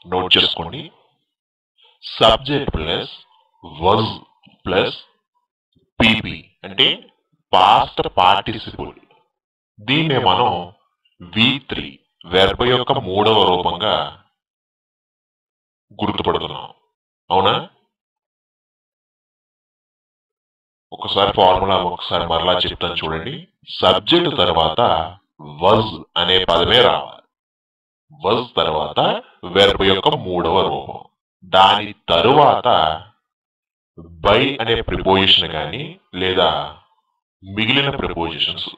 Note చేసుకోండి. Subject plus was plus PP అంటే past participle. దీన్నే మనం V3 వెర్బ్ యొక్క మూడవ రూపంగా గుర్తుపడుతున్నాం. అవునా? ఒకసారి ఫార్ములా ఒకసారి మరలా చెప్తాను చూడండి. సబ్జెక్ట్ తర్వాత వజ్ అనే పదమే రావాలి. వజ్ తర్వాత వెర్బ్ యొక్క మూడవ రూపం. దాని తరువాత బై అనే ప్రిపోజిషన్ కానీ లేదా మిగిలిన ప్రిపోజిషన్స్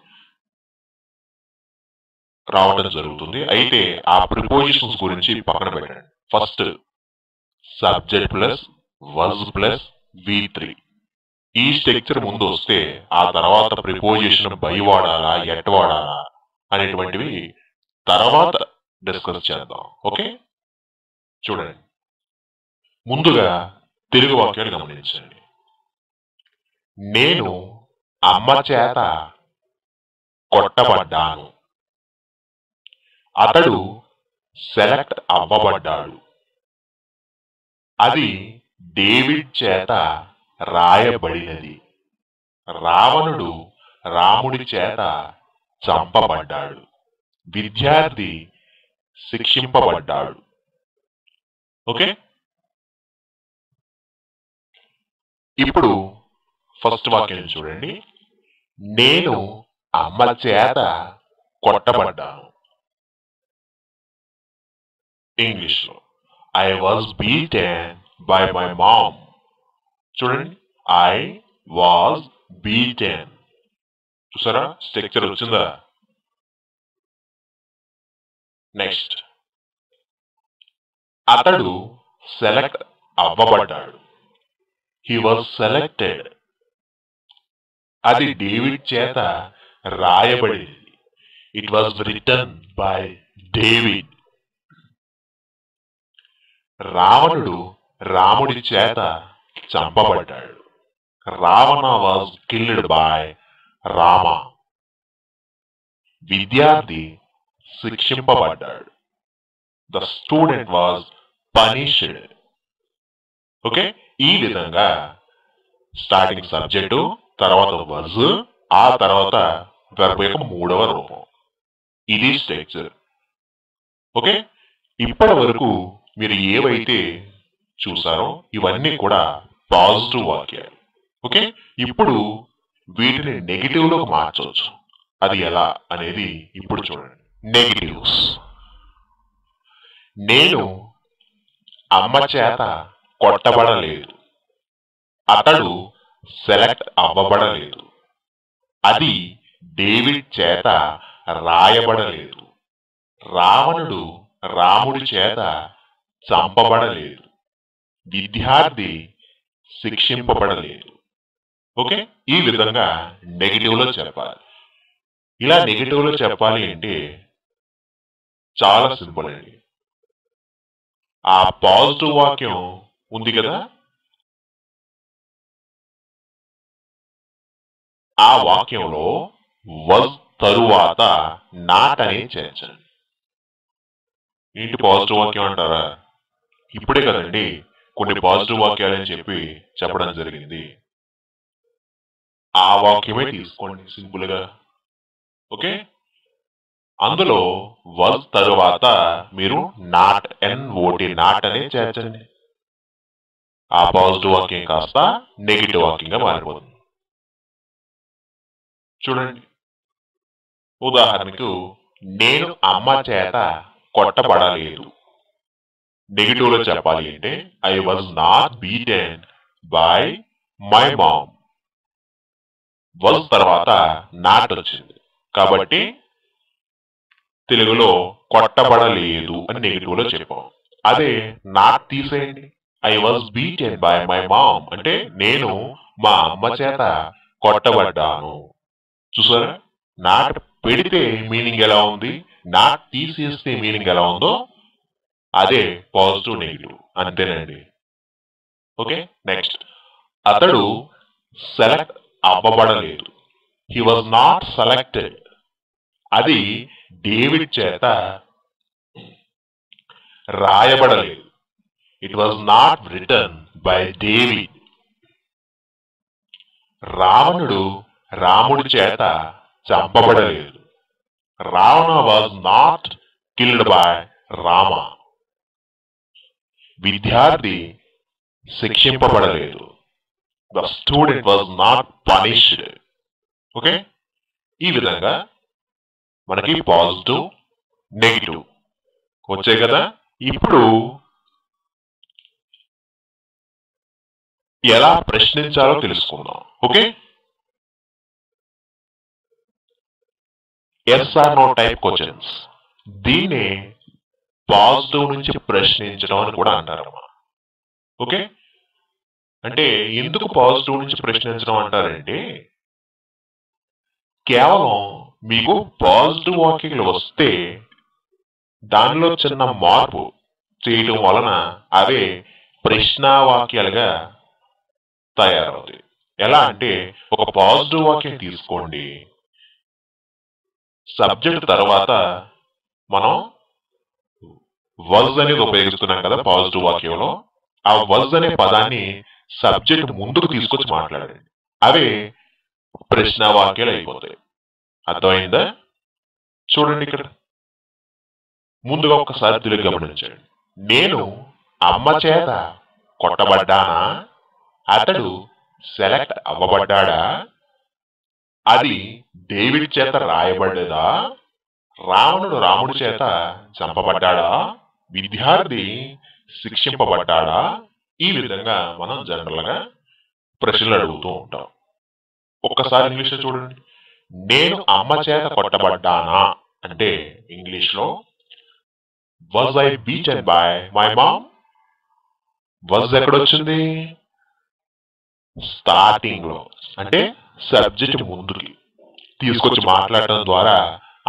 రావడం జరుగుతుంది. అయితే ఆ ప్రిపోజిషన్స్ గురించి పక్కన పెట్టండి. First subject plus was plus V3 ఈ స్ట్రక్చర్ ముందు వస్తే ఆ తర్వాత ప్రిపోజిషన్ బై వాడాలా ఎట్ వాడాలా అనేటువంటివి తర్వాత డిస్కస్ చేద్దాం. ఓకే, చూడండి. ముందుగా తెలుగు వాక్యాలు గమనించండి. నేను అమ్మ చేత కొట్టబడ్డాను. అతడు సెలెక్ట్ అవ్వబడ్డాడు. అది డేవిడ్ చేత రాయబడినది. రావణుడు రాముడి చేత చంపబడ్డాడు. విద్యార్థి శిక్షింపబడ్డాడు. ఓకే, ఇప్పుడు ఫస్ట్ వాక్యం చూడండి. నేను అమ్మ చేత కొట్టబడ్డాను. ఇంగ్లీష్ లో I was beaten by my mom. చూడండి, ఐ వాజ్ బీటెన్. చూసారా స్ట్రక్చర్ వచ్చిందా? నెక్స్ట్, అతడు సెలెక్ట్ అవ్వబడ్డాడు. He was selected. అది డేవిడ్ చేత రాయబడింది. It was written by David. రావణుడు రాముడి చేత చంపబడ్డాడు. Ravana was killed by Rama. విద్యార్థి శిక్షింపబడ్డాడు. The student was punished. Okay, ఈ విధంగా స్టార్టింగ్ సబ్జెక్టు, తర్వాత వాజ్, ఆ తర్వాత వెర్బ్ యొక్క మూడవ రూపం. ఇది స్ట్రక్చర్. ఓకే, ఇప్పటి వరకు మీరు ఏవైతే చూసారో ఇవన్నీ కూడా పాజిటివ్ వాక్యాలు. ఓకే, ఇప్పుడు వీటిని నెగిటివ్ లోకి మార్చవచ్చు. అది ఎలా అనేది ఇప్పుడు చూడండి. నెగిటివ్స్. నేను అమ్మ చేత కొట్టబడలేదు. అతడు సెలెక్ట్ అవ్వబడలేదు. అది డేవిడ్ చేత రాయబడలేదు. రావణుడు రాముడి చేత చంపబడలేదు. విద్యార్థి శిక్షింపబడలేదు. ఓకే, ఈ విధంగా నెగిటివ్ లో చెప్పాలి. ఇలా నెగిటివ్ లో చెప్పాలి అంటే చాలా సింపుల్ అండి. ఆ పాజిటివ్ వాక్యం ఉంది కదా, ఆ వాక్యంలో వజ్ తరువాత నాట్ అని చేర్చండి. ఏంటి పాజిటివ్ వాక్యం అంటారా? ఇప్పుడే కదండి కొన్ని పాజిటివ్ వాక్యాలని చెప్పి చెప్పడం జరిగింది. ఆ వాక్యమే తీసుకోండి సింపుల్ గా. ఓకే, అందులో వజ్ తరువాత మీరు నాట్ NOT నాట్ అనే చేర్చండి. ఆ పాజిటివ్ వాక్యం కాస్త నెగిటివ్ వాక్యంగా మారిపోతుంది. చూడండి, ఉదాహరణకు నేను అమ్మ చేత కొట్టబడలేదు. నెగిటివ్ లో చెప్పాలి అంటే I was not beaten by my mom. Was తర్వాత నాట్ వచ్చింది కాబట్టి తెలుగులో కొట్టబడలేదు అని నెగిటివ్ లో చెప్పాం. అదే నాట్ తీసేయండి. I was beaten by my mom అంటే నేను మా అమ్మ చేత కొట్టబడ్డాను. చూసారా, నాట్ పెడితే మీనింగ్ ఎలా ఉంది, నాట్ తీసేస్తే మీనింగ్ ఎలా ఉందో అదే పాజిటివ్ నెగిటివ్. అంతేనండి. ఓకే, నెక్స్ట్, అతడు సెలెక్ట్ అవ్వబడలేదు. He was not selected. అది డేవిడ్ చేత రాయబడలేదు. It was not written by David. రావణుడు రాముడి చేత చంపబడలేదు. Ravana was not killed by Rama. విద్యార్థి శిక్షింపబడలేదు. The student was not punished. Okay, ఈ విధంగా మనకి పాజిటివ్, నెగిటివ్ వచ్చాయి కదా. ఇప్పుడు ఎలా ప్రశ్నించాలో తెలుసుకుందాం. Okay, yes or no type questions. దీన్ని పాజిటివ్ నుంచి ప్రశ్నించడం అని కూడా అంటారమ్మా. ఓకే, అంటే ఎందుకు పాజిటివ్ నుంచి ప్రశ్నించడం అంటారంటే, కేవలం మీకు పాజిటివ్ వాక్యాలు వస్తే దానిలో చిన్న మార్పు చేయడం వలన అవే ప్రశ్నావాక్యాలుగా తయారవుతాయి. ఎలా అంటే, ఒక పాజిటివ్ వాక్యం తీసుకోండి, సబ్జెక్ట్ తర్వాత మనం వజ్ అనేది ఉపయోగిస్తున్నాం కదా పాజిటివ్ వాక్యంలో. ఆ వజ్ అనే పదాన్ని సబ్జెక్ట్ ముందుకు తీసుకొచ్చి మాట్లాడండి, అవే ప్రశ్నావాక్యాలు అయిపోతాయి. అర్థమైందా? చూడండి, ఇక్కడ ముందుగా ఒకసారి తెలుగు గమనించండి. నేను అమ్మ చేత కొట్టబడ్డానా? అతడు సెలెక్ట్ అవ్వబడ్డాడా? అది డేవిడ్ చేత రాయబడ్డదా? రావణుడు రాముడి చేత చంపబడ్డాడా? విద్యార్థి శిక్షింపబడ్డాడా? ఈ విధంగా మనం జనరల్ గా ప్రశ్నలు అడుగుతూ ఉంటాం. ఒక్కసారి ఇంగ్లీష్ లో చూడండి. నేను అమ్మ చేత కొట్టబడ్డానా అంటే ఇంగ్లీష్ లో was I beaten by my mom. Was ఎక్కడొచ్చింది? స్టార్టింగ్ లో, అంటే సబ్జెక్ట్ ముందుకి తీసుకొచ్చి మాట్లాడటం ద్వారా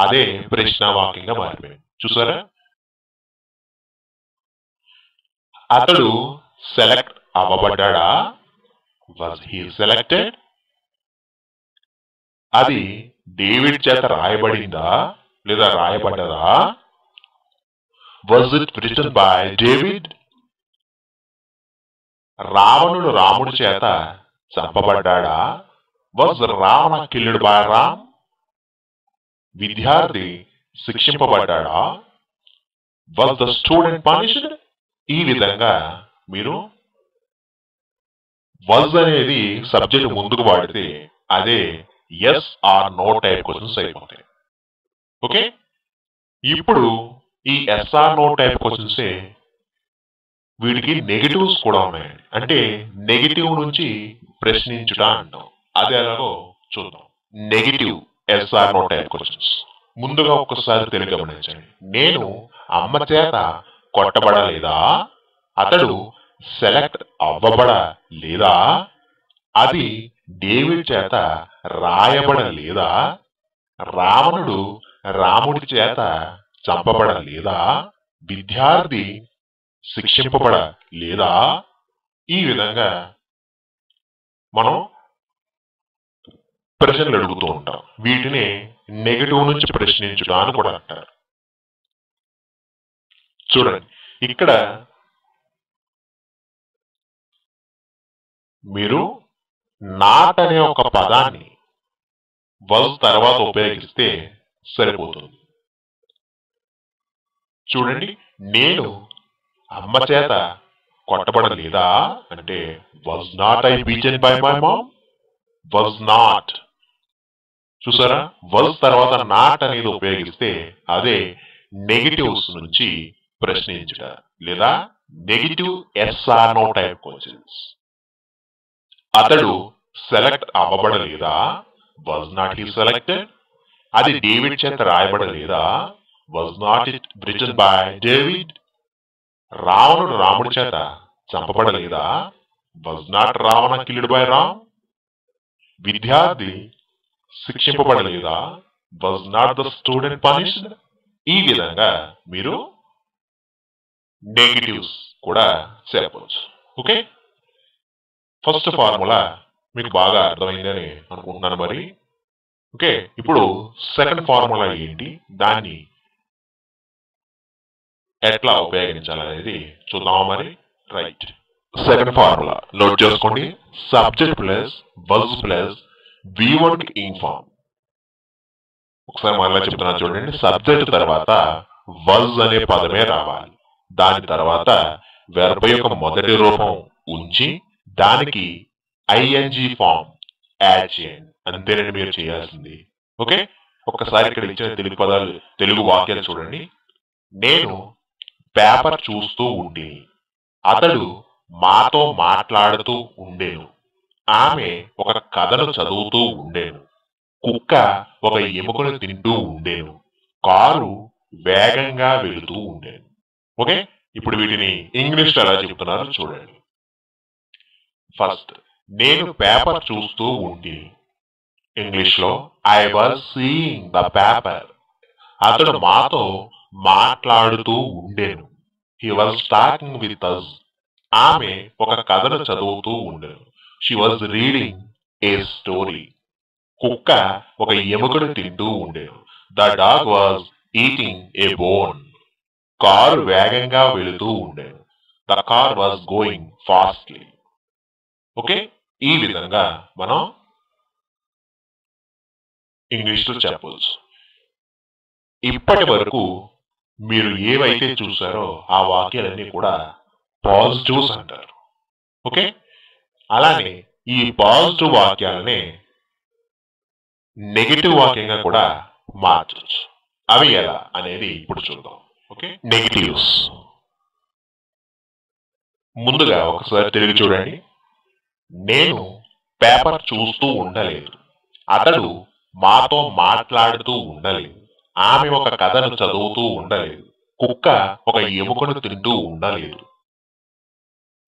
అదే ప్రశ్నావాక్యంగా మారిపోయింది. చూసారా? అతడు సెలెక్ట్ అవ్వబడ్డాడా? Was he selected? అది డేవిడ్ చేత రాయబడిందా లేదా రాయబడ్డదా? Was it written by David? రావణుడు రాముడి చేత చంపబడ్డాడా? Was Ravana killed by Ram? విద్యార్థి శిక్షింపబడ్డాడా? Was the student punished? ఈ విధంగా మీరు వాజ్ అనేది సబ్జెక్ట్ ముందుకు వాడితే అదే yes or no type questions అయిపోతాయి. ఓకే, ఇప్పుడు ఈ yes or no type questions వీటికి నెగిటివ్స్ కూడా ఉన్నాయి. అంటే నెగిటివ్ నుంచి ప్రశ్నించుట అంటాం. అది ఎలాగో చూద్దాం. Negative yes or no type questions. ముందుగా ఒక్కసారి తెలుగు గమనించండి. నేను అమ్మ చేత కొట్టబడలేదా? అతడు సెలెక్ట్ అవ్వబడలేదా? అది డేవిడ్ చేత రాయబడలేదా? రావణుడు రాముడి చేత చంపబడలేదా? విద్యార్థి శిక్షింపబడలేదా? ఈ విధంగా మనం ప్రశ్నలు అడుగుతూ ఉంటాం. వీటిని నెగిటివ్ నుంచి ప్రశ్నించుట అని కూడా అంటారు. చూడండి, ఇక్కడ మీరు నాట్ అనే ఒక పదాన్ని వజ్ తర్వాత ఉపయోగిస్తే సరిపోతుంది. చూడండి, నేను అమ్మ చేత కొట్టబడలేదా అంటే was not I beaten by my mom? Was not. చూసారా? వాజ్ తర్వాత నాట్ అనేది ఉపయోగిస్తే అదే నెగిటివ్స్ నుంచి ప్రశ్నించుట లేదా negative yes or no type questions. అతడు సెలెక్ట్ అవ్వబడలేదా? Was not he selected? అది డేవిడ్ చేత రాయబడలేదా? Was not it written by David? రావణుడు రాముడి చేత చంపబడలేదా? Was not Ravana killed by Ram? విద్యార్థి శిక్షింపబడలేదా? Was not the student punished? ఈ విధంగా మీరు నెగిటివ్స్ కూడా చెప్పవచ్చు. ఓకే, ఫస్ట్ ఫార్ములా మీకు బాగా అర్థమైందని అనుకుంటున్నాను. మరి ఓకే, ఇప్పుడు సెకండ్ ఫార్ములా ఏంటి, దాన్ని ఎట్లా ఉపయోగించాలనేది చూద్దామా మరి. రైట్. సెకండ్ ఫార్ములా నోట్ చేసుకోండి. Subject plus was plus V1 కి ఇన్ఫార్మ్. ఒకసారి మళ్ళీ చెప్తున్నా చూడండి. సబ్జెక్ట్ తర్వాత వజ్ అనే పదమే రావాలి. దాని తర్వాత వెర్బ్ యొక్క మొదటి రూపం ఉంచి దానికి ING ఫామ్ యాడ్ చేయండి. అంతేనండి మీరు చేయాల్సింది. ఓకే. ఒక్కసారి ఇక్కడ ఇచ్చిన తెలుగు పదాలు, తెలుగు వాక్యాలు చూడండి. నేను పేపర్ చూస్తూ ఉండి, అతడు మాతో మాట్లాడుతూ ఉండేను, ఆమె ఒక కథను చదువుతూ ఉండేను, కుక్క ఒక ఎముకను తింటూ ఉండేను, కారు వేగంగా వెళుతూ ఉండేను. ఓకే. ఇప్పుడు వీటిని ఇంగ్లీష్లో ఎలా చెప్తున్నారు చూడండి. ఫస్ట్, నేను పేపర్ చూస్తూ ఉండి. ఇంగ్లీష్లో I was seeing the paper. అతడు మాతో మాట్లాడుతూ ఉండేను. He was talking with us. ఆమె ఒక కథను చదువుతూ ఉండేను. She was reading a story. కుక్క ఒక ఎముకను తింటూ ఉండేను. The dog was eating a bone. Car వేగంగా వెళుతూ ఉండేను. The car was going fastly. Okay. ఈ విధంగా మనం ఇంగ్లీష్లో చెప్పవచ్చు. ఇప్పటి వరకు మీరు ఏవైతే చూసారో ఆ వాక్యాలన్నీ కూడా పాజిటివ్స్ అంటారు. ఓకే. అలానే ఈ పాజిటివ్ వాక్యాలనే నెగటివ్ వాక్యంగా కూడా మార్చవచ్చు. అవి ఎలా అనేది ఇప్పుడు చూద్దాం. ఓకే. నెగటివ్స్. ముందుగా ఒకసారి తిరిగి చూడండి. నేను పేపర్ చూస్తూ ఉండలేదు, అతడు మాతో మాట్లాడుతూ ఉండలేదు, ఆమె ఒక కథను చదువుతూ ఉండలేదు, కుక్క ఒక ఎముకను తింటూ ఉండలేదు,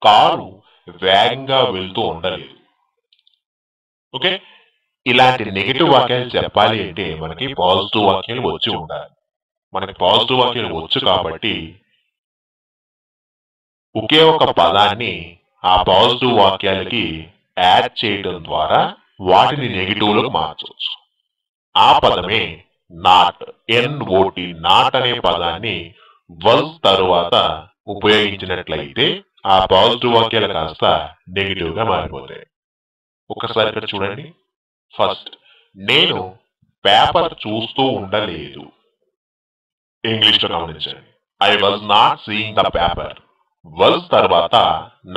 కారు వేగంగా వెళ్తూ ఉండలేదు. ఓకే. ఇలాంటి నెగిటివ్ వాక్యాలు చెప్పాలి అంటే మనకి పాజిటివ్ వాక్యాలు వచ్చి ఉండాలి. మనకి పాజిటివ్ వాక్యాలు వచ్చు కాబట్టి ఒకే ఒక పదాన్ని ఆ పాజిటివ్ వాక్యాలకి యాడ్ చేయడం ద్వారా వాటిని నెగిటివ్లోకి మార్చవచ్చు. ఆ పదమే నాట్. NOT, నాట్ అనే పదాన్ని వజ్ తరువాత ఉపయోగించినట్లయితే ఆ పాజిటివ్ వాక్యాలు కాస్త నెగిటివ్ గా మారిపోతాయి. ఒకసారి ఇక్కడ చూడండి. ఫస్ట్, నేను పేపర్ చూస్తూ ఉండలేదు. ఇంగ్లీష్లో గమనించండి. I was not seeing the paper. Was తర్వాత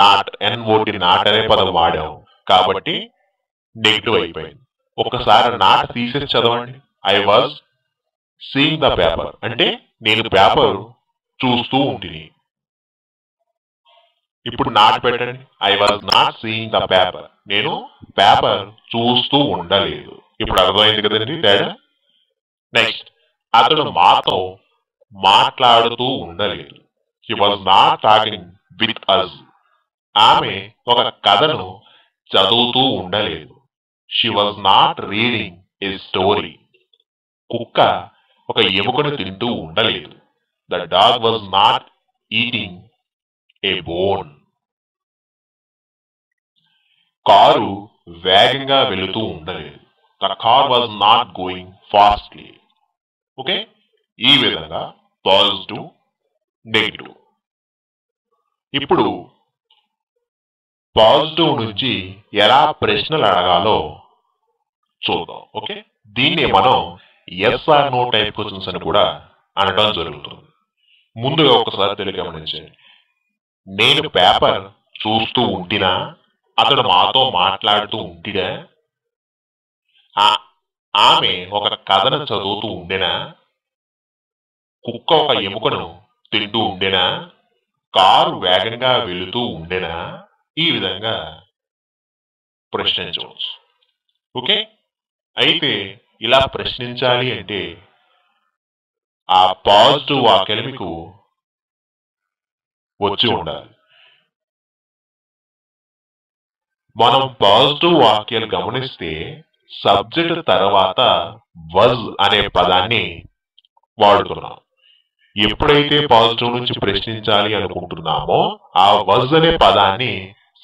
నాట్, NOT, నాట్ అనే పదం వాడాం కాబట్టి నెగిటివ్ అయిపోయింది. ఒకసారి నాట్ తీసేసి చదవండి. I was seeing the paper అంటే నేను పేపర్ చూస్తూ ఉంటుంది. ఇప్పుడు నాట్ పెట్టండి. I was not seeing the paper. నేను పేపర్ చూస్తూ ఉండలేదు. ఇప్పుడు అర్థమైంది కదండి తేడా. నెక్స్ట్, అతడు మాతో మాట్లాడుతూ ఉండలేదు. He was not talking with us. ఆమె ఒక కథను చదువుతూ ఉండలేదు. She was not reading a story. కుక్క ఒక ఎముకను తింటూ ఉండలేదు. The dog was not eating a bone. Car వేగంగా వెళుతూ ఉండలేదు. The car was not going fastly. Okay. ఈ విధంగా పాజిటివ్, నెగిటివ్. ఇప్పుడు పాజిటివ్ నుంచి ఎలా ప్రశ్నలు అడగాలో చూద్దాం. ఓకే. దీన్ని మనం SR నో టైప్ క్వశ్చన్స్ అని కూడా అనడం జరుగుతుంది. ముందుగా ఒకసారి తెలుగు గమనించండి. నేను పేపర్ చూస్తూ ఉంటినా, అతడు మాతో మాట్లాడుతూ ఉంటినా, ఆమె ఒక కథను చదువుతూ ఉండేనా, కుక్క ఒక ఎముకను తింటూ ఉండేనా, కారు వేగంగా వెళుతూ ఉండేనా. ఈ విధంగా ప్రశ్నించవచ్చు. ఓకే. అయితే ఇలా ప్రశ్నించాలి అంటే ఆ పాజిటివ్ వాక్యాలు మీకు వచ్చి ఉండాలి. మనం పాజిటివ్ వాక్యాలు గమనిస్తే సబ్జెక్ట్ తర్వాత వజ్ అనే పదాన్ని వాడుతున్నాం. ఎప్పుడైతే పాజిటివ్ నుంచి ప్రశ్నించాలి అనుకుంటున్నామో ఆ వజ్ అనే పదాన్ని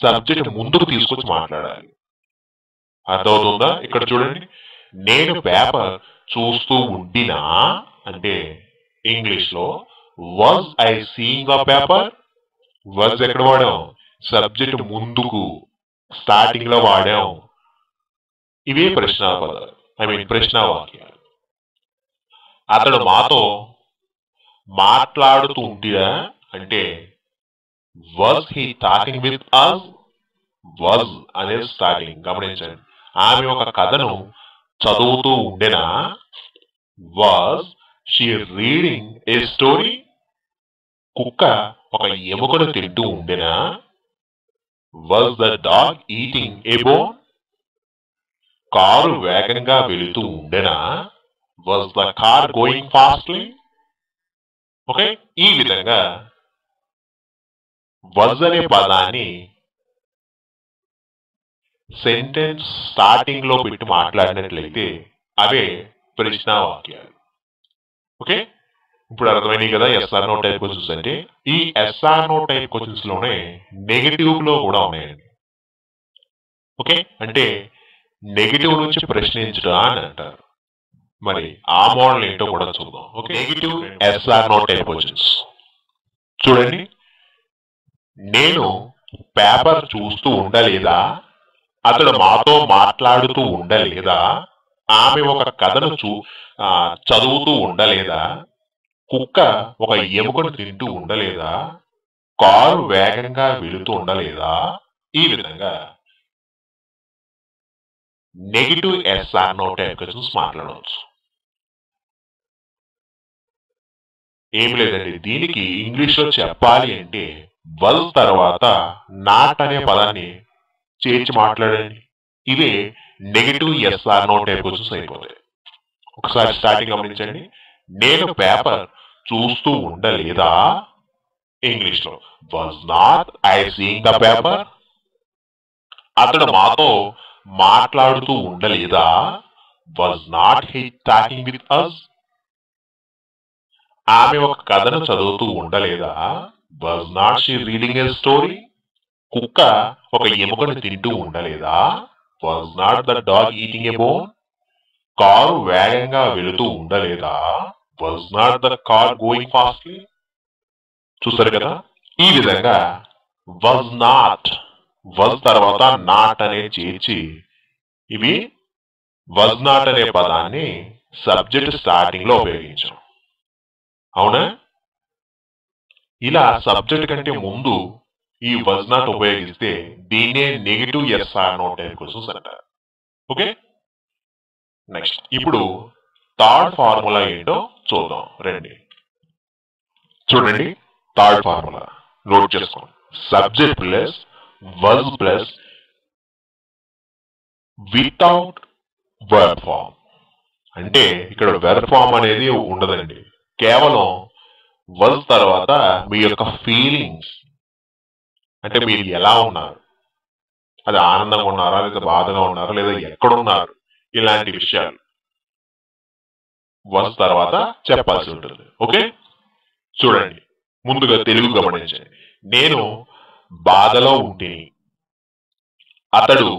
సబ్జెక్ట్ ముందుకు తీసుకొచ్చి మాట్లాడాలి. అర్థమవుతుందా? ఇక్కడ చూడండి. నేను పేపర్ చూస్తూ ఉండినా అంటే ఇంగ్లీష్లో was I seeing the paper? Was ఎక్కడ వాడాం? సబ్జెక్ట్ ముందుకు స్టార్టింగ్ లో వాడాం. ఇవే ప్రశ్న పదాలు, ప్రశ్న వాక్యాలు. అతడు మాతో మాట్లాడుతూ ఉంటిరా అంటే was he talking with us? Was అనేది స్టార్టింగ్, గమనించండి. ఆమె ఒక కథను చదువుతూ ఉండేనా? Was she reading a story? కుక్క ఒక ఎముకను తింటూ ఉండేనా? Was the dog eating a bone? Car వేగంగా వెళుతూ ఉండేనా? Was the car going fastly? Okay, ఈ విధంగా వాజ్ అనే పదాన్ని సెంటెన్స్ స్టార్టింగ్ లో పెట్టి మాట్లాడినట్లయితే అవే ప్రశ్న వాక్యాలు. ఓకే, ఇప్పుడు అర్థమైనాయి కదా ఎస్ఆర్ నో టైప్ క్వశ్చన్స్ అంటే. ఈ ఎస్ఆర్ నో టైప్ క్వశ్చన్స్ లోనే నెగటివ్ లో కూడా ఉన్నాయండి. ఓకే, అంటే నెగటివ్ నుంచి ప్రశ్నించడం అని అంటారు. మరి ఆ మోడల్ ఏంటో కూడా చూద్దాం. Okay, negative yes or no type questions చూడండి. నేను పేపర్ చూస్తూ ఉండలేదా? అతడు మాతో మాట్లాడుతూ ఉండలేదా? ఆమె ఒక కథను చదువుతూ ఉండలేదా? కుక్క ఒక ఎముకను తింటూ ఉండలేదా? కారు వేగంగా వెళుతూ ఉండలేదా? ఈ విధంగా negative yes or no type questions మాట్లాడవచ్చు. ఏమి లేదండి, దీనికి ఇంగ్లీష్ లో చెప్పాలి అంటే వల్ తర్వాత నాట్ అనే పదాన్ని చేర్చి మాట్లాడండి. ఇవే negative yes or no type questions అయిపోతాయి. ఒకసారి స్టార్టింగ్ గమనించండి. నేను పేపర్ చూస్తూ ఉండలేదా? ఇంగ్లీష్ లో was not I seeing the paper? అతడు మాతో మాట్లాడుతూ ఉండలేదా? Was not he talking with us? ఆమె ఒక కథను చదువుతూ ఉండలేదా? Was not she reading a story? కుక్క ఒక ఎముకను తింటూ ఉండలేదా? Was not the dog eating a bone? Car వేగంగా వెళుతూ ఉండలేదా? Was not the car going fastly? చూసారు కదా, ఈ విధంగా వాజ్ నాట్, వాజ్ తర్వాత నాట్ అనే చేర్చి ఇవి వాజ్ నాట్ అనే పదాన్ని సబ్జెక్ట్ స్టార్టింగ్ లో ఉపయోగించాం. అవునా? ఇలా సబ్జెక్ట్ కంటే ముందు ఈ వాజ్ నాట్ ఉపయోగిస్తే దీన్నే negative yes or no type questions అంటారు. ఓకే, నెక్స్ట్ ఇప్పుడు థర్డ్ ఫార్ములా ఏంటో చూద్దాం రండి. చూడండి, థర్డ్ ఫార్ములా నోట్ చేసుకోండి. Subject plus was plus without verb form. అంటే ఇక్కడ వర్బ్ ఫామ్ అనేది ఉండదండి. కేవలం వాజ్ తర్వాత మీ యొక్క ఫీలింగ్స్, అంటే మీరు ఎలా ఉన్నారు, అది ఆనందంగా ఉన్నారా, లేదా బాధగా ఉన్నారా, లేదా ఎక్కడున్నారు, ఇలాంటి విషయాలు వాజ్ తర్వాత చెప్పాల్సి ఉంటుంది. ఓకే, చూడండి, ముందుగా తెలుగు గమనించండి. నేను బాధలో ఉంటిని. అతడు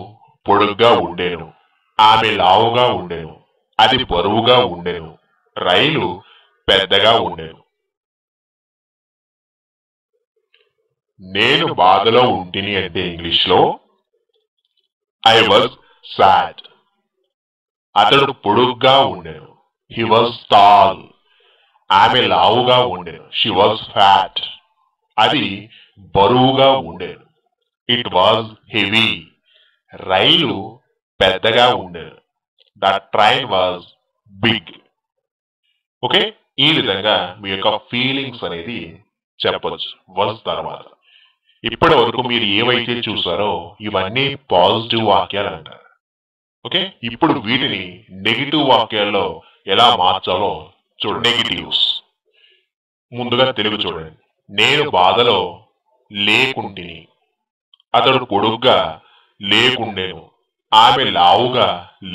పొడుగ్గా ఉండేను. ఆమె లావుగా ఉండేను. అది బరువుగా ఉండేను. రైలు పెద్దగా ఉండేను. నేను బాధలో ఉంటిని అంటే ఇంగ్లీష్ లో ఐ వాజ్ సాడ్. అతడు పొడుగ్గా ఉండేను. He was tall. ఆమె లావుగా ఉండేను. She was fat. అది బరువుగా ఉండేను. It was heavy. రైలు పెద్దగా ఉండేను. The train was big. Okay, ఈ విధంగా మీ యొక్క ఫీలింగ్స్ అనేది చెప్పొచ్చు వాజ్ తర్వాత. ఇప్పటి వరకు మీరు ఏవైతే చూసారో ఇవన్నీ పాజిటివ్ వాక్యాలు అంటారు. ఓకే, ఇప్పుడు వీటిని నెగిటివ్ వాక్యాల్లో ఎలా మార్చాలో చూడండి. నెగిటివ్స్ ముందుగా తెలుగు చూడండి. నేను బాధలో లేకుంటిని. అతడు పొడుగ్గా లేకుండేను. ఆమె లావుగా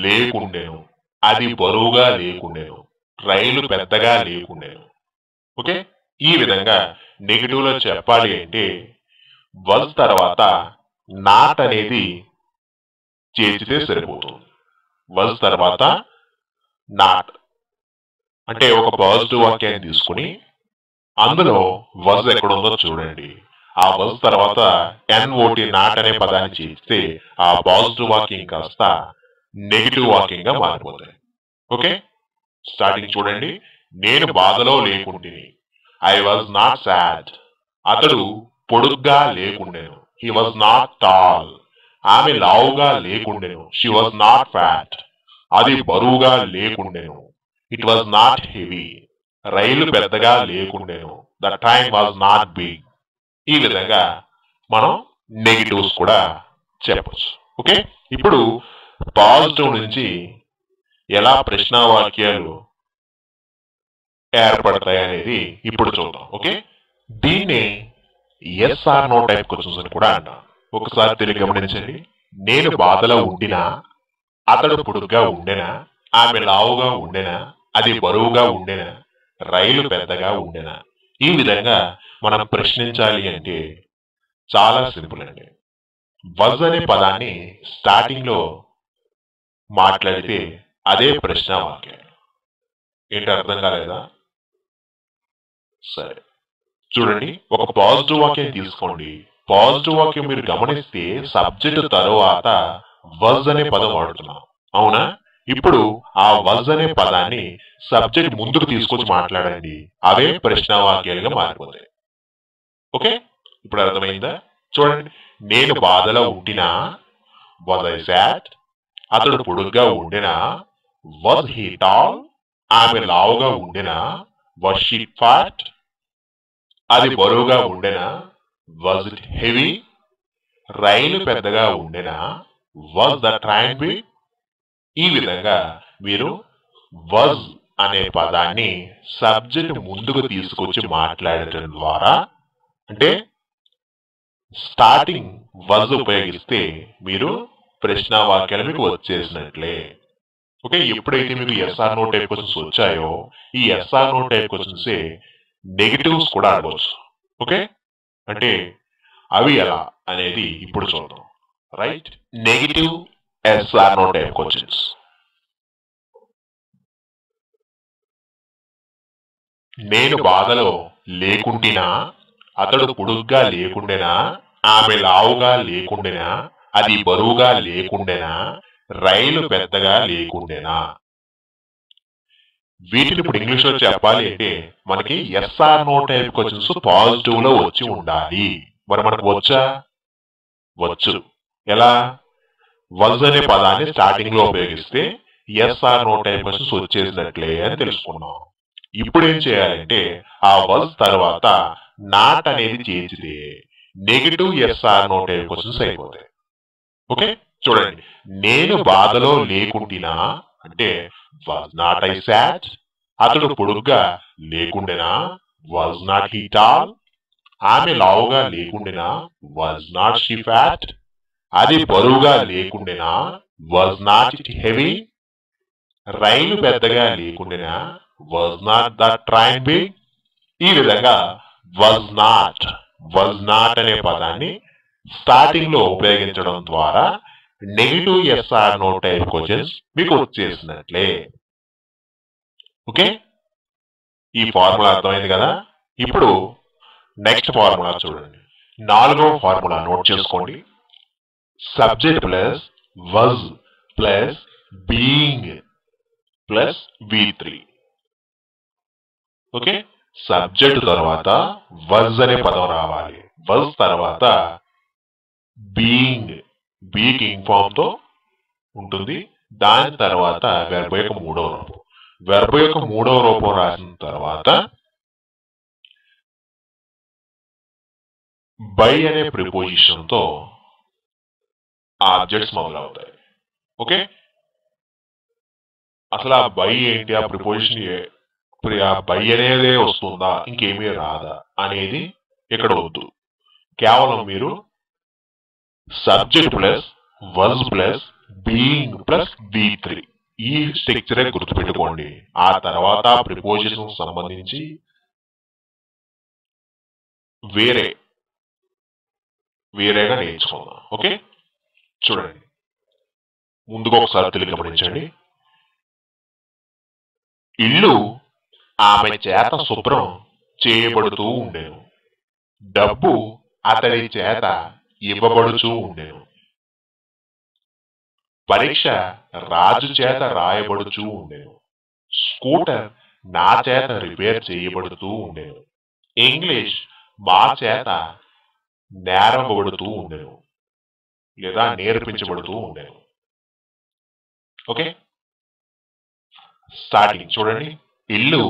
లేకుండేను. అది బరువుగా లేకుండేను. రైలు పెద్దగా లేకుండేను. ఓకే, ఈ విధంగా నెగిటివ్ లో చెప్పాలి అంటే వాజ్ తర్వాత నాట్ అనేది చేర్చితే సరిపోతుంది. వాజ్ తర్వాత నాట్ అంటే ఒక పాజిటివ్ వాక్యాన్ని తీసుకుని అందులో వజ్ ఎక్కడుందో చూడండి. ఆ వజ్ తర్వాత ఎన్ఓటి నాట్ అనే పదాన్ని చేస్తే ఆ పాజిటివ్ వాక్యం కాస్త నెగిటివ్ వాక్యం గా మారిపోతాయి. ఓకే, స్టార్టింగ్ చూడండి. నేను బాధలో లేకుంటిని. I was not sad. అతడు పొడుగ్గా లేకుండెను. He was not tall. ఆమె లావుగా లేకుండెను. She was not fat. అది బరువుగా లేకుండెను. It was not heavy. Rail పెద్దగా లేకుండెను. The train was not big. ఈ విధంగా మనం నెగిటివ్స్ కూడా చెప్పచ్చు. ఓకే, ఇప్పుడు పాజిటివ్ నుంచి ఎలా ప్రశ్నావాక్యాలు ఏర్పడతాయి అనేది ఇప్పుడు చూద్దాం. ఓకే, దీన్ని yes or no type questions అని కూడా అంటాం. ఒకసారి తిరిగి గమనించండి. నేను బాధలో ఉండినా, అతడు పొడుగ్గా ఉండెనా, ఆమె లావుగా ఉండెనా, అది బరువుగా ఉండెనా, రైలు పెద్దగా ఉండెనా. ఈ విధంగా మనం ప్రశ్నించాలి అంటే చాలా సింపుల్ అండి. వజ్ అనే పదాన్ని స్టార్టింగ్ లో మాట్లాడితే అదే ప్రశ్న వాక్యం. ఏంటి అర్థం కాలేదా? సరే చూడండి, ఒక పాజిటివ్ వాక్యం తీసుకోండి. పాజిటివ్ వాక్యం మీరు గమనిస్తే సబ్జెక్ట్ తరువాత వజ్ అనే పదం వాడుతున్నాం, అవునా? ఇప్పుడు ఆ వజ్ అనే పదాన్ని సబ్జెక్ట్ ముందుకు తీసుకొచ్చి మాట్లాడండి, అవే ప్రశ్న వాక్యాలుగా మారిపోతాయి. ఓకే, ఇప్పుడు అర్థమైందా? చూడండి, నేను బాధలో ఉండినా, వాజ్ ఐ సాడ్. అతడు పొడుగ్గా ఉండెనా, వాజ్ హీ టాల్. ఆమె లావుగా ఉండెనా, వాజ్ షీ ఫ్యాట్. అది బరువుగా ఉండెనా, వాజ్ ఇట్ హెవీ. రైలు పెద్దగా ఉండెనా, వాజ్ ద ట్రైన్ బిగ్. ఈ విధంగా మీరు వజ్ అనే పదాన్ని సబ్జెక్ట్ ముందుకు తీసుకొచ్చి మాట్లాడటం ద్వారా, అంటే స్టార్టింగ్ వజ్ ఉపయోగిస్తే మీరు ప్రశ్న వాక్యాలు మీకు వచ్చేసినట్లే. ఓకే, ఎప్పుడైతే మీకు ఎస్ఆర్ నో టైప్ క్వశ్చన్స్ వచ్చాయో ఈ yes or no type questions negatives కూడా అడగవచ్చు. ఓకే, అంటే అవి ఎలా అనేది ఇప్పుడు చూద్దాం. Right, negative yes or no type questions. నేను బాధలో లేకుండినా, అతడు పొడుగ్గా లేకుండెనా, ఆమె లావుగా లేకుండెనా, అది బరువుగా లేకుండెనా, రైలు పెద్దగా లేకుండెనా. వీటిని ఇప్పుడు ఇంగ్లీష్ లో చెప్పాలి అంటే మనకి yes or no type questions positive లో వచ్చి ఉండాలి. మరి మనకు వచ్చా? వచ్చు. ఎలా? వజ్ అనే పదాన్ని స్టార్టింగ్ లో ఉపయోగిస్తే ఎస్ఆర్ నో టైప్ క్వశ్చన్స్ వచ్చేసినట్లే అని తెలుసుకున్నాం. ఇప్పుడు ఏం చేయాలంటే ఆ వజ్ తర్వాత నాట్ అనేది చేర్చితే negative yes or no type questions అయిపోతాయి. ఓకే, చూడండి, నేను బాధలో లేకుండినా అంటే వాజ్ నాట్ ఐ సాడ్. అతడు పొడుగ్గా లేకుండెనా, వాజ్ నాట్ హీ టాల్. ఆమె లావుగా లేకుండెనా, వాజ్ నాట్ షీ ఫ్యాట్. అది బరువుగా లేకుండెనా, was not it heavy. Rail పెద్దగా లేకుండెనా, was not the train big. ఈ విధంగా వాజ్ నాట్ అనే పదాన్ని స్టార్టింగ్ లో ఉపయోగించడం ద్వారా negative yes or no type questions మీకు వచ్చేసినట్లే. ఓకే, ఈ ఫార్ములా అర్థమైంది కదా? ఇప్పుడు నెక్స్ట్ ఫార్ములా చూడండి. 4వ ఫార్ములా నోట్ చేసుకోండి. Subject plus was plus being plus V3. Okay, subject తర్వాత వజ్ అనే పదం రావాలి. వజ్ తర్వాత బీయింగ్, బీయింగ్ ఇన్ఫార్మ్ తో ఉంటుంది. దాని తర్వాత వెర్బ్ యొక్క 3వ రూపం. వెర్బ్ యొక్క 3వ రూపం రాసిన తర్వాత బై అనే ప్రిపోజిషన్ తో ఆబ్జెక్ట్స్ మొదలవుతాయి. ఓకే, అసలు ఆ బై ఏంటి, ఆ ప్రిపోజిషన్ ఆ బై అనేదే వస్తుందా, ఇంకేమీ రాదా అనేది ఇక్కడ వద్దు. కేవలం మీరు subject plus was plus being plus V3 ఈ స్ట్రక్చరే గుర్తుపెట్టుకోండి. ఆ తర్వాత ప్రిపోజిషన్ సంబంధించి వేరేగా నేర్చుకుందాం. ఓకే, చూడండి, ముందుగా ఒకసారి తెలుగు గమనించండి. ఇల్లు ఆమె చేత శుభ్రం చేయబడుతూ ఉండెను. డబ్బు అతడి చేత ఇవ్వబడుచూ ఉండెను. పరీక్ష రాజు చేత రాయబడుచూ ఉండెను. స్కూటర్ నా చేత రిపేర్ చేయబడుతూ ఉండెను. ఇంగ్లీష్ మా చేత నేర్పబడుతూ ఉండెను లేదా నేర్పించబడుతూ ఉండెను. ఓకే, స్టార్టింగ్ చూడండి. ఇల్లు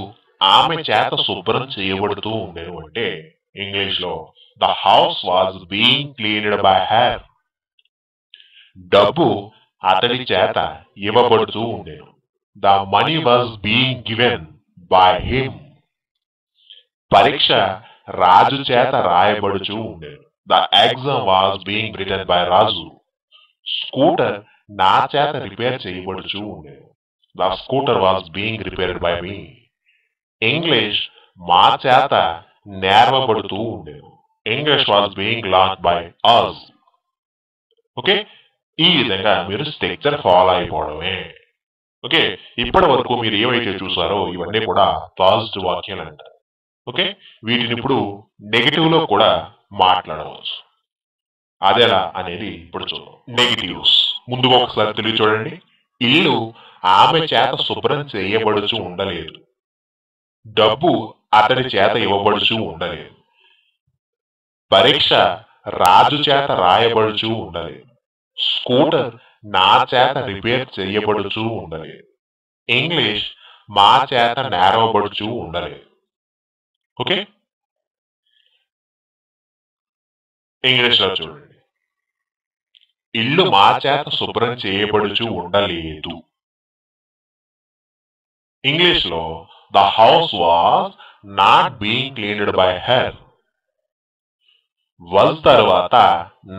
ఆమె చేత శుభ్రం చేయబడుతూ ఉండెను అంటే ఇంగ్లీష్ లో the house was being cleaned by her. డబ్బు అతడి చేత ఇవ్వబడుతూ ఉండెను. The money was being given by him. పరీక్ష రాజు చేత రాయబడుచూ ఉండెను. The exam was being written by Raju. Scooter నా చేత రిపేర్ చేయబడుచూ ఉండెను. The scooter was being repaired by me. English మా చేత నేర్వబడుతూ ఉండెను. English was being learned by us. Okay, ఈ విధంగా మీరు స్ట్రక్చర్ ఫాలో అయిపోవడమే. ఓకే, ఇప్పటి వరకు మీరు ఏవైతే చూసారో ఇవన్నీ కూడా పాజిటివ్ వాక్యాలు అంటారు. ఓకే, వీటిని ఇప్పుడు నెగిటివ్ లో కూడా మాట్లాడవచ్చు. అదెలా అనేది ఇప్పుడు చూద్దాం. నెగిటివ్స్ ముందుగా ఒకసారి తెలియ చూడండి. ఇల్లు ఆమె చేత శుభ్రం చేయబడుచు ఉండలేదు. డబ్బు అతడి చేత ఇవ్వబడుచు ఉండలేదు. పరీక్ష రాజు చేత రాయబడుచు ఉండలేదు. స్కూటర్ నా చేత రిపేర్ చేయబడుచు ఉండలేదు. ఇంగ్లీష్ మా చేత నేర్వబడుచు ఉండలేదు. ఓకే, ఇంగ్లీష్ లో చూడండి. ఇల్లు మా చేత శుభ్రం చేయబడుచు ఉండలేదు. ఇంగ్లీష్ లో the house was not being cleaned by her. వల్ తర్వాత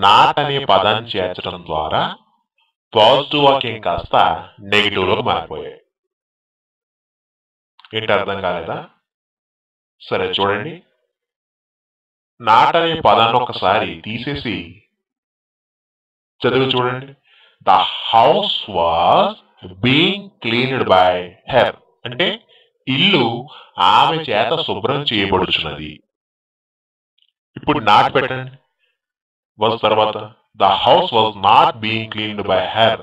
నాట్ అనే పదాన్ని చేర్చడం ద్వారా పాజిటివ్ వాక్యం కాస్త నెగిటివ్ లోకి మారిపోయాయి. ఏంటి అర్థం కాలేదా? సరే చూడండి. నాట్ అనే పదాన్ని ఒకసారి తీసేసి చదివి చూడండి. The house was being cleaned by her అంటే ఇల్లు ఆమె చేత శుభ్రం చేయబడుచున్నది. ఇప్పుడు నాట్ పెట్టండి. వాజ్ తర్వాత the house was not being cleaned by her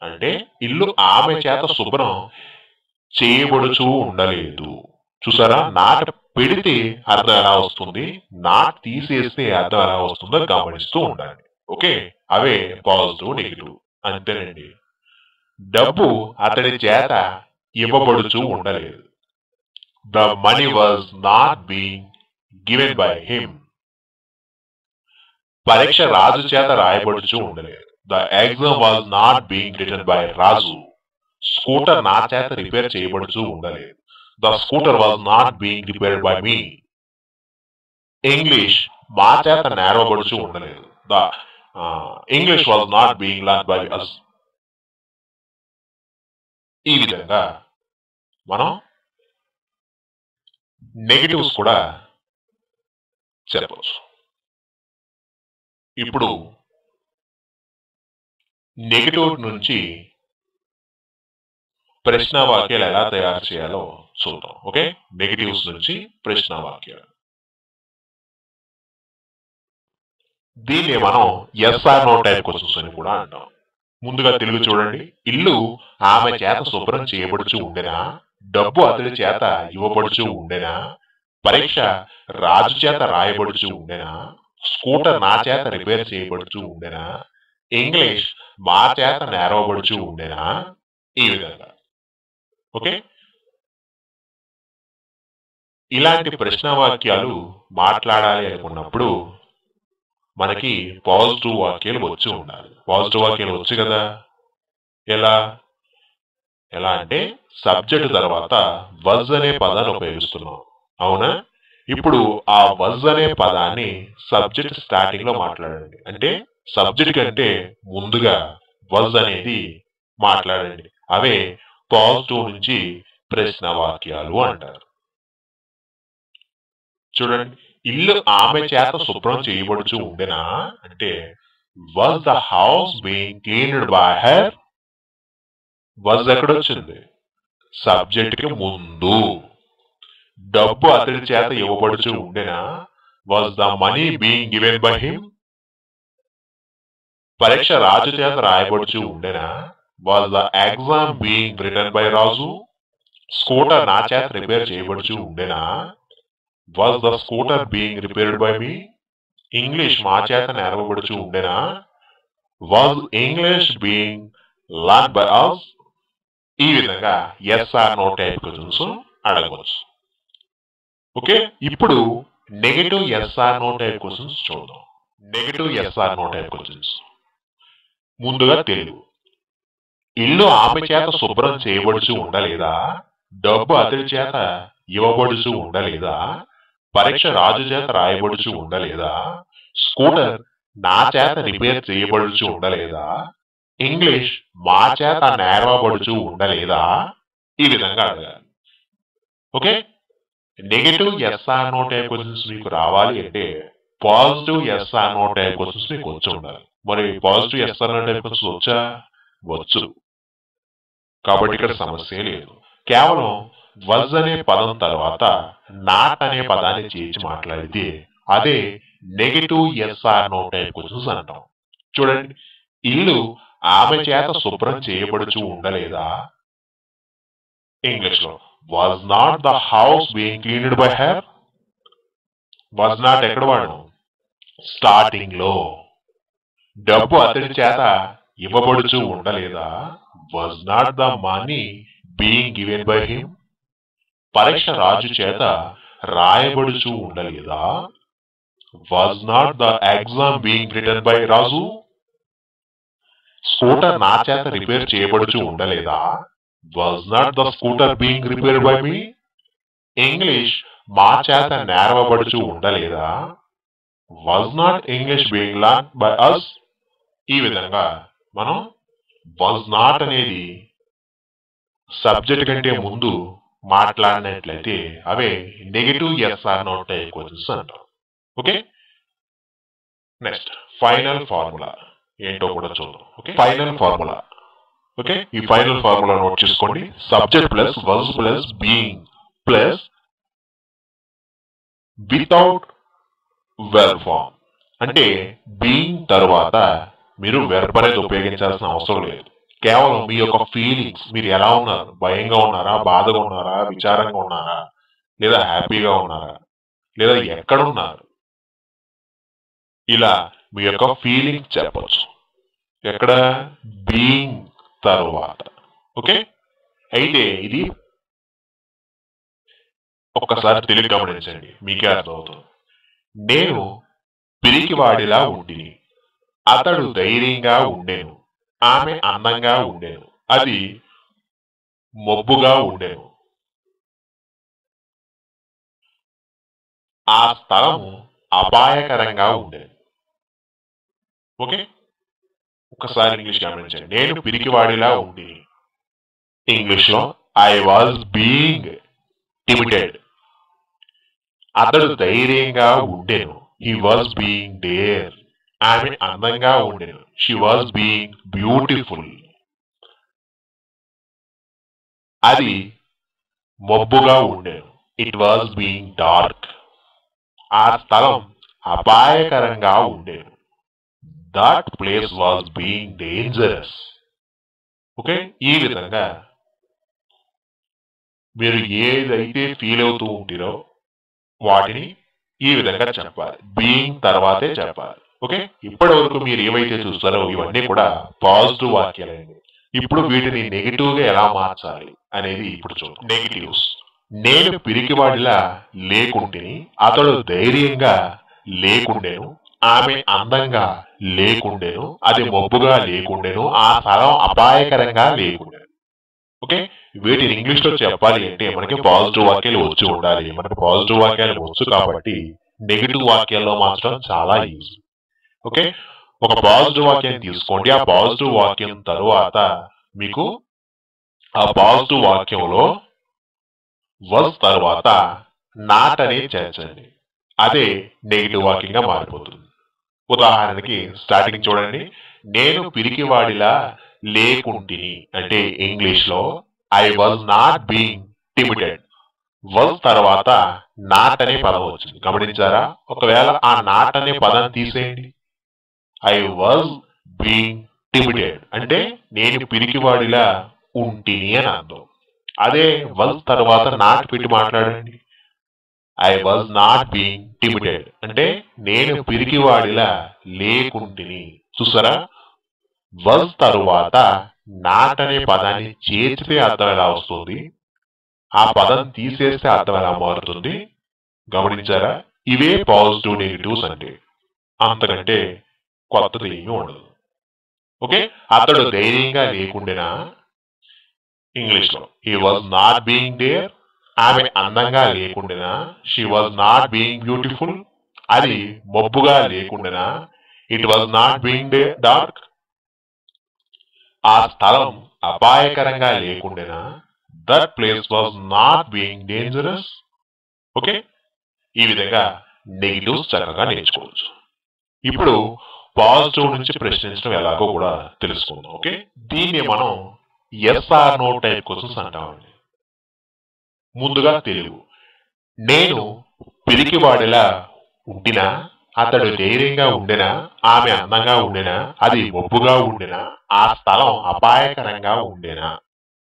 అంటే ఇల్లు ఆమె చేత శుభ్రం చేయబడుచూ ఉండలేదు. చూసారా, నాట్ పెడితే అర్థం ఎలా వస్తుంది, నాట్ తీసేస్తే అర్థం ఎలా వస్తుందో గమనిస్తూ ఉండాలి. ఓకే, అవే పాజిటివ్ నెగిటివ్ అంతేనండి. డబ్బు అతడి చేత ఇవ్వబడుచూ ఉండలేదు. The money was not being given by him. పరీక్ష రాజు చేత రాయబడుచూ ఉండలేదు. The exam was not being written by Raju. Scooter నా చేత రిపేర్ చేయబడుచూ ఉండలేదు. The scooter was not being repaired by me. English మా చేత నేర్వబడుచూ ఉండలేదు. The English was not being learned by us. ఈ విధంగా మనం నెగిటివ్స్ కూడా చెప్పవచ్చు. ఇప్పుడు నెగిటివ్ నుంచి ప్రశ్న వాక్యాలు ఎలా తయారు చేయాలో చూద్దాం. ఓకే, నెగిటివ్స్ నుంచి ప్రశ్న వాక్యాలు. దీన్ని మనం ఎస్ఆర్ నో టైప్ క్వశ్చన్స్ అని కూడా అంటాం. ముందుగా తెలుగు చూడండి. ఇల్లు ఆమె చేత శుభ్రం చేయబడుచు ఉండెనా? డబ్బు అతడి చేత ఇవ్వబడుచు ఉండెనా? పరీక్ష రాజు చేత రాయబడుచు ఉండెనా? స్కూటర్ నా చేత రిపేర్ చేయబడుచు ఉండెనా? ఇంగ్లీష్ మా చేత నేర్వబడుచు ఉండెనా? ఈ విధంగా. ఓకే, ఇలాంటి ప్రశ్న వాక్యాలు మాట్లాడాలి అనుకున్నప్పుడు మనకి పాజిటివ్ వాక్యాలు వచ్చి ఉండాలి. పాజిటివ్ వాక్యాలు వచ్చు కదా. ఎలా ఎలా అంటే సబ్జెక్ట్ తర్వాత వజ్ అనే పదాన్ని ఉపయోగిస్తున్నాం, అవునా? ఇప్పుడు ఆ వజ్ అనే పదాన్ని సబ్జెక్ట్ స్టార్టింగ్ లో మాట్లాడండి. అంటే సబ్జెక్ట్ కంటే ముందుగా వజ్ అనేది మాట్లాడండి. అవే పాజిటివ్ నుంచి ప్రశ్న వాక్యాలు అంటారు. చూడండి, ఇల్లు ఆమె చేత శుభ్రం చేయబడుచు ఉండెనా అంటే was the house being cleaned by her. Was ఎక్కడ వచ్చింది? సబ్జెక్ట్ కి ముందు. డబ్బు అతడి చేత ఇవ్వబడుచు ఉండెనా? Was the money being given by him? పరీక్ష రాజు చేత రాయబడుచు ఉండెనా? Was the exam being written by Raju? Scooter నా చేత రిపేర్ చేయబడుచు ఉండెనా? Was the scooter being repaired by me? English మా చేత నేర్వబడుచు ఉండెనా? Was English being learn by us? ఈ విధంగా yes or no type questions అడగవచ్చు. ఓకే, ఇప్పుడు negative yes or no type questions చూద్దాం. Negative yes or no type questions. ముందుగా తెలుగు. ఇల్లు ఆమె చేత శుభ్రం చేయబడుచు ఉండలేదా? డబ్బు అతడి చేత ఇవ్వబడుచు ఉండలేదా? పరీక్ష రాజు చేత రాయబడుచు ఉండలేదా? స్కూటర్ నా చేత రిపేర్ చేయబడుచు ఉండలేదా? ఇంగ్లీష్ మా చేత నేర్వబడుచు ఉండలేదా? ఈ విధంగా అడగాలి. Okay, negative yes or no type questions మీకు రావాలి అంటే positive yes or no type questions మీకు వచ్చి ఉండాలి. మరి positive yes or no type questions వచ్చా? వచ్చు. కాబట్టి ఇక్కడ సమస్య లేదు. కేవలం వజ్ అనే పదం తర్వాత నాట్ అనే పదాన్ని చేర్చి మాట్లాడితే అదే negative yes or no type questions అంటాం. చూడండి, ఇల్లు ఆమె చేత శుభ్రం చేయబడుచు ఉండలేదా? ఇంగ్లీష్ లో was not the house being cleaned by her? Was not ఎక్కడ వాడను? స్టార్టింగ్ లో. డబ్బు అతడి చేత ఇవ్వబడుచు ఉండలేదా? వాజ్ నాట్ ద money being given by him? పరీక్ష రాజు చేత రాయబడుచు ఉండలేదా? Was not the exam being written by Raju? Scooter నా చేత రిపేర్ చేయబడుచు ఉండలేదా? Was not the scooter being repaired by me? English మా చేత నేర్వబడుచు ఉండలేదా? Was not English being learn by us? ఈ విధంగా మనం వాజ్ నాట్ అనేది సబ్జెక్ట్ కంటే ముందు మాట్లాడినట్లయితే అవే negative yes or no type questions అంటాం. ఓకే, నెక్స్ట్ ఫైనల్ ఫార్ములా ఏంటో కూడా చూద్దాం. Okay, final formula. ఓకే, ఈ ఫైనల్ ఫార్ములా నోట్ చేసుకోండి. Subject plus was plus being plus without verb form. అంటే బీయింగ్ తర్వాత మీరు వెర్బ్ అనేది ఉపయోగించాల్సిన అవసరం లేదు. కేవలం మీ యొక్క ఫీలింగ్స్, మీరు ఎలా ఉన్నారు, భయంగా ఉన్నారా, బాధగా ఉన్నారా, విచారంగా ఉన్నారా, లేదా హ్యాపీగా ఉన్నారా, లేదా ఎక్కడున్నారు, ఇలా మీ యొక్క ఫీలింగ్ చెప్పచ్చు. ఎక్కడ? బీయింగ్ తరువాత. ఓకే, అయితే ఇది ఒక్కసారి తెలివి గమనించండి, మీకే అర్థమవుతుంది. నేను పిరికివాడిలా ఉండిని, అతడు ధైర్యంగా ఉండేను, ఆమె అందంగా ఉండేను, అది మొబ్బుగా ఉండేను, ఆ స్థలము అపాయకరంగా ఉండేది. ఓకే, ఒకసారి ఇంగ్లీష్ గమనించండి. నేను పిరికివాడిలా ఉండి, ఇంగ్లీష్ లో ఐ వాజ్ బీయింగ్ టిమిడెడ్. అతడు ధైర్యంగా ఉండేను, హీ వాజ్ బీయింగ్ డేర్. ఆమె అందంగా ఉండేను, షీ వాజ్ బీయింగ్ బ్యూటిఫుల్. అది మబ్బుగా ఉండేను, ఇట్ వాజ్ బీయింగ్ డార్క్. ఆ స్థలం అపాయకరంగా ఉండేను, that place was being dangerous. Okay, ఈ విధంగా మీరు ఏదైతే ఫీల్ అవుతూ ఉంటారో వాటిని ఈ విధంగా చెప్పాలి, బీయింగ్ తర్వాతే చెప్పాలి. ఓకే, ఇప్పటి వరకు మీరు ఏవైతే చూస్తారో ఇవన్నీ కూడా పాజిటివ్ వాక్యాలండి. ఇప్పుడు వీటిని నెగిటివ్ గా ఎలా మార్చాలి అనేది ఇప్పుడు చూద్దాం. నెగిటివ్స్. నేను పిరికివాడిలా లేకుంటేని, అతడు ధైర్యంగా లేకుండేను, ఆమె అందంగా లేకుండేను, అది మబ్బుగా లేకుండేను, ఆ స్థలం అపాయకరంగా లేకుండేను. ఓకే, వీటిని ఇంగ్లీష్ లో చెప్పాలి అంటే మనకి పాజిటివ్ వాక్యాలు వచ్చి ఉండాలి. మనకి పాజిటివ్ వాక్యాలు వచ్చు కాబట్టి నెగిటివ్ వాక్యాల్లో మార్చడం చాలా ఈజీ. ఓకే, ఒక పాజిటివ్ వాక్యాన్ని తీసుకోండి. ఆ పాజిటివ్ వాక్యం తరువాత మీకు ఆ పాజిటివ్ వాక్యంలో వస్ తర్వాత నాట్ అనేది చేర్చండి, అదే నెగిటివ్ వాక్యంగా మారిపోతుంది. ఉదాహరణకి స్టార్టింగ్ చూడండి, నేను పిరికివాడిలా లేకుంటిని అంటే ఇంగ్లీష్ లో I was not being timided was తర్వాత నాట్ అనే పదం వచ్చింది. గమనించారా? ఒకవేళ ఆ నాట్ అనే పదం తీసేయండి. ఐ వాజ్ బీయింగ్ టిమిడెడ్ అంటే నేను పిరికివాడిలా ఉంటిని అని అర్థం. అదే was తర్వాత నాట్ పెట్టి మాట్లాడండి. ఐ వాజ్ నాట్ బీయింగ్ టిమిడెడ్ అంటే నేను పిరికివాడిలా లేకుంటిని. చూసారా? was తరువాత నాట్ అనే పదాన్ని చేర్చితే అర్థం ఎలా వస్తుంది, ఆ పదం తీసేస్తే అర్థం ఎలా మారుతుంది గమనించారా? ఇవే పాజిటివ్ నెగిటివ్స్ అంటే. అంతకంటే కొత్తది ఏమీ ఉండదు. ఓకే, అతడు ధైర్యంగా లేకుండేనా, ఇంగ్లీష్ లో he was not being dare. ఆమె అందంగా లేకుండేనా, she was not being beautiful. అది మబ్బుగా లేకుండేనా, it was not being dark. ఆ స్థలం అపాయకరంగా లేకుండేనా, that place was not being dangerous. Okay, ఈ విధంగా నెగిటివ్స్ చక్కగా నేర్చుకోవచ్చు. ఇప్పుడు పాజిటివ్ నుంచి ప్రశ్నించడం ఎలాగో కూడా తెలుసుకుందాం. ఓకే, దీన్ని మనం yes or no type questions అంటామండి. ముందుగా తెలుగు. నేను పిరికివాడిలా ఉండినా, అతడు ధైర్యంగా ఉండెనా, ఆమె అందంగా ఉండెనా, అది మబ్బుగా ఉండెనా, ఆ స్థలం అపాయకరంగా ఉండేనా,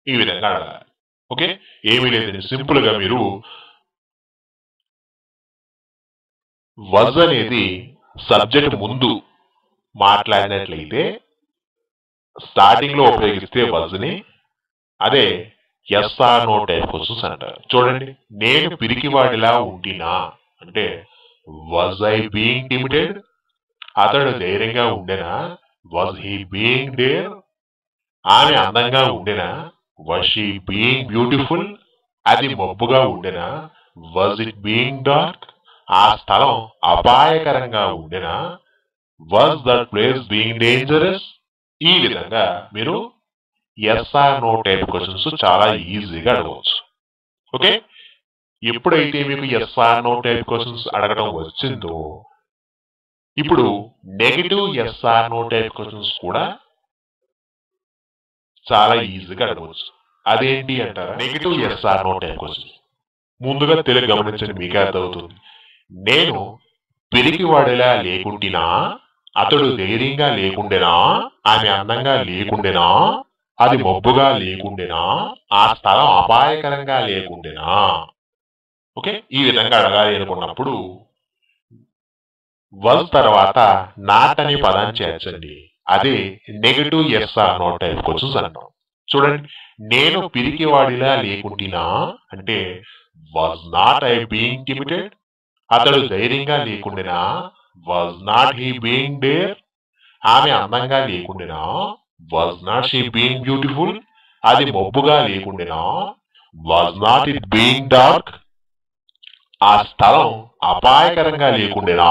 ఈ విధంగా అడగాలి. ఓకే, ఏమీ లేదండి, సింపుల్ గా మీరు వజ్ అనేది సబ్జెక్ట్ ముందు మాట్లాడినట్లయితే స్టార్టింగ్ లో ఉపయోగిస్తే వజ్ ని, అదే yes or no type questions అంటారు. చూడండి, నేను పిరికివాడిలా ఉండినా అంటే వాజ్ ఐ బీయింగ్ టిమిడెడ్. అతడు ధైర్యంగా ఉండేనా, వాజ్ హీ బీయింగ్ డేర్. ఆమె అందంగా ఉండేనా, వాజ్ షీ బీయింగ్ బ్యూటిఫుల్. అది మబ్బుగా ఉండేనా, వాజ్ ఇట్ బీయింగ్ డార్క్. ఆ స్థలం అపాయకరంగా ఉండేనా, was that place being dangerous. ఈ విధంగా మీరు yes or no type questions చాలా ఈజీగా అడగవచ్చు. ఓకే, ఎప్పుడైతే మీకు yes or no type questions అడగడం వచ్చిందో, ఇప్పుడు negative yes or no type questions కూడా చాలా ఈజీగా అడగవచ్చు. అదేంటి అంటారా? Negative yes or no type questions ముందుగా తెలుగు గమనించండి, మీకే అర్థమవుతుంది. నేను పిరికివాడిలా లేకుండినా, అతడు ధైర్యంగా లేకుండేనా, ఆమె అందంగా లేకుండేనా, అది మబ్బుగా లేకుండేనా, ఆ స్థలం అపాయకరంగా లేకుండేనా. ఓకే, ఈ విధంగా అడగాలి అనుకున్నప్పుడు వజ్ తర్వాత నాట్ అనే పదాన్ని చేర్చండి. అదే negative yes or no type questions అంటాం. చూడండి, నేను పిరికివాడిలా లేకుండినా అంటే was not I being timided. అతడు ధైర్యంగా లేకుండేనా, was not he being dare. ఆమె అందంగా లేకుండేనా, was not she being beautiful. అది మబ్బుగా లేకుండేనా, was not it being dark. ఆ స్థలం అపాయకరంగా లేకుండేనా,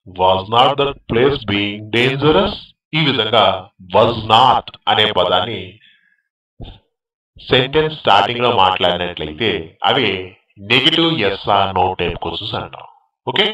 was not that place being dangerous. ఈ విధంగా వాజ్ నాట్ అనే పదాన్ని సెంటెన్స్ స్టార్టింగ్ లో మాట్లాడినట్లయితే అవి negative yes or no type questions అంటాం. ఓకే,